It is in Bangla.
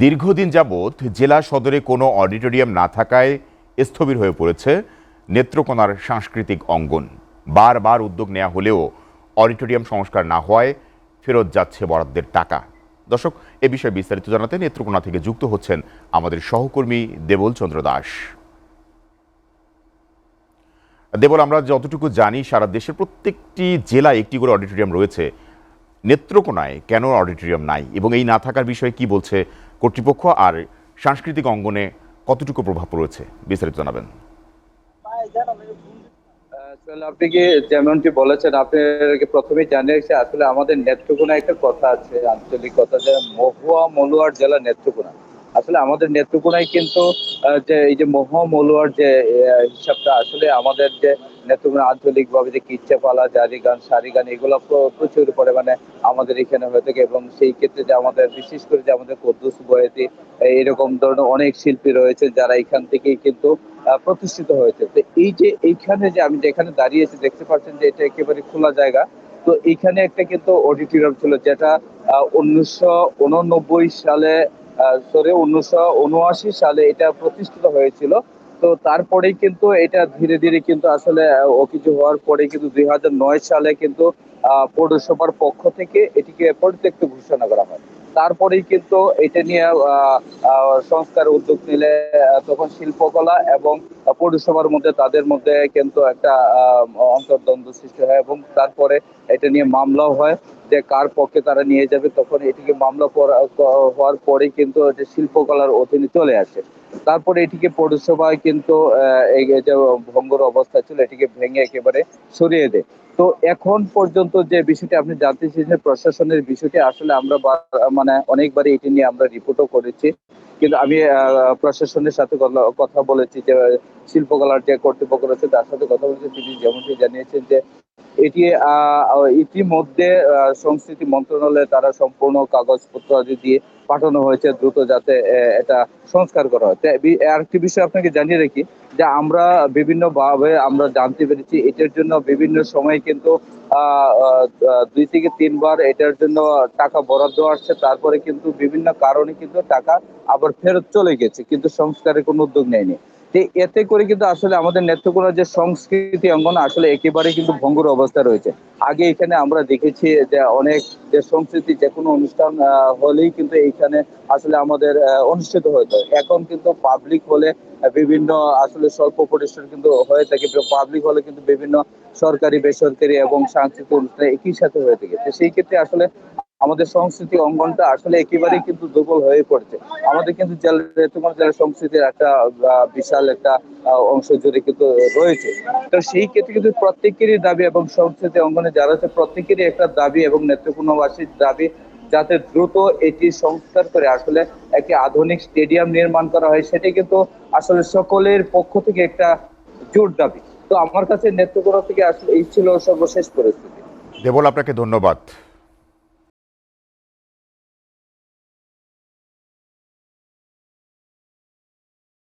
দীর্ঘদিন যাবৎ জেলা সদরে কোনো অডিটোরিয়াম না থাকায় স্থবির হয়ে পড়েছে নেত্রকোনার সাংস্কৃতিক অঙ্গন। বারবার উদ্যোগ নেওয়া হলেও অডিটোরিয়াম সংস্কার না হওয়ায় ফেরত যাচ্ছে বরাদ্দের টাকা। দর্শক, এ বিষয়ে বিস্তারিত জানাতে নেত্রকোনা থেকে যুক্ত হচ্ছেন আমাদের সহকর্মী দেবল চন্দ্র দাস। দেবল, আমরা যতটুকু জানি সারা দেশের প্রত্যেকটি জেলায় একটি করে অডিটোরিয়াম রয়েছে। নেত্রকোনায় কেন অডিটোরিয়াম নাই এবং এই না থাকার বিষয়ে কি বলছে কর্তৃপক্ষ, আর সাংস্কৃতিক অঙ্গনে কতটুকু প্রভাব রয়েছে, বিস্তারিত জানাবেন। আপনি কি যেমনটি বলেছেন, আপনাকে প্রথমেই জানিয়েছি আসলে আমাদের নেত্রকোনা একটা কথা আছে, আঞ্চলিক কথা, যে মহুয়া মলুয়ার জেলা নেত্রকোনা। আসলে আমাদের নেত্রকোনায় কিন্তু যে এই যে মহুয়া মলুয়ার যে হিসাবটা, আসলে আমাদের যে নেত্রকোনা আঞ্চলিক ভাবে যে কিচ্ছাপালা, জারি গান, সারি গান, এগুলো প্রচুর পরিমাণে আমাদের এখানে হয়ে থাকে। এবং সেই ক্ষেত্রে যে আমাদের বিশেষ করে যে আমাদের কুদ্দুস বয়াতি, এরকম ধরনের অনেক শিল্পী রয়েছে যারা এখান থেকেই কিন্তু প্রতিষ্ঠিত হয়েছে। তো এই যে এইখানে যে আমি যেখানে দাঁড়িয়েছি দেখতে পাচ্ছেন যে এটা একেবারে খোলা জায়গা। তো এইখানে একটা কিন্তু অডিটোরিয়াম ছিল, যেটা 1989 সালে 1979 সালে এটা প্রতিষ্ঠিত হয়েছিল। তো তারপরেই কিন্তু এটা ধীরে ধীরে কিন্তু আসলে কিছু হওয়ার পরে কিন্তু 2009 সালে কিন্তু পৌরসভার পক্ষ থেকে এটিকে পরিত্যক্ত ঘোষণা করা হয়। তারপরেই কিন্তু এটা নিয়ে সংস্কার উদ্যোগ নিলে তখন শিল্পকলা এবং পৌরসভার মধ্যে তাদের মধ্যে কিন্তু একটা অন্তর্দ্বন্দ্ব সৃষ্টি হয়, এবং তারপরে এটা নিয়ে মামলাও হয় যে কার পক্ষে তারা নিয়ে যাবে। তখন এটিকে মামলা হওয়ার পরে কিন্তু এটা শিল্পকলার অধীনে চলে আসে। তারপরে এটিকে পৌরসভায় কিন্তু এই যে ভঙ্গুর অবস্থা ছিল, এটিকে ভেঙে একেবারে সরিয়ে দেয়। তো এখন পর্যন্ত যে বিষয়টি আপনি জানতে চেয়েছেন প্রশাসনের বিষয়টি, আসলে আমরা মানে অনেকবারই এটি নিয়ে আমরা রিপোর্টও করেছি, কিন্তু আমি প্রশাসনের সাথে কথা বলেছি, যে শিল্পকলার যে কর্তৃপক্ষ রয়েছে তার সাথে কথা বলেছি। তিনি যেমনটি জানিয়েছেন যে এটি ইতিমধ্যে সংস্কৃতি মন্ত্রণালয়ে তারা সম্পূর্ণ কাগজপত্র আদি দিয়ে পাঠানো হয়েছে, দ্রুত যাতে এটা সংস্কার করা হয়। আরেকটি বিষয় আপনাকে জানিয়ে রাখি যে আমরা বিভিন্ন ভাবে আমরা জানতে পেরেছি এটার জন্য বিভিন্ন সময় কিন্তু 2 থেকে 3 বার এটার জন্য টাকা বরাদ্দ আসছে, তারপরে কিন্তু বিভিন্ন কারণে কিন্তু টাকা আবার ফেরত চলে গেছে, কিন্তু সংস্কারের কোনো উদ্যোগ নেয়নি। এতে করে কিন্তু আসলে আমাদের নেত্রকোনার যে সংস্কৃতি অঙ্গন আসলে একেবারে কিন্তু ভঙ্গুর অবস্থা রয়েছে। আগে এখানে আমরা দেখেছি যে অনেক যে সংস্কৃতি যে কোনো অনুষ্ঠান হলেই কিন্তু এইখানে আসলে আমাদের অনুষ্ঠিত হতো। এখন কিন্তু পাবলিক হলে বিভিন্ন আসলে স্বল্প পরিসর কিন্তু হয়ে থাকে, পাবলিক হলে কিন্তু বিভিন্ন সরকারি, বেসরকারি এবং সাংস্কৃতিক অনুষ্ঠান একই সাথে হয়ে থাকে। তো সেই ক্ষেত্রে আসলে আমাদের সংস্কৃতি অঙ্গনটা আসলে একেবারেই কিন্তু দুর্বল হয়ে পড়ছে। আমাদের কিন্তু নেত্রকোনা জেলার সংস্কৃতির একটা বিশাল একটা অংশ জুড়ে কিন্তু রয়েছে। তো সেই ক্ষেত্রে কিন্তু প্রত্যেকেরই দাবি, এবং সংস্কৃতি অঙ্গনে যারা আছে প্রত্যেকেরই একটা দাবি এবং নেত্রকোনাবাসীর দাবি, যাতে দ্রুত এটি সংস্কার করে আসলে একটি আধুনিক স্টেডিয়াম নির্মাণ করা হয়। সেটি কিন্তু আসলে সকলের পক্ষ থেকে একটা জোর দাবি। তো আমার কাছে নেত্রকোনা থেকে আসলে এই ছিল সর্বশেষ পরিস্থিতি। দেবল, আপনাকে ধন্যবাদ।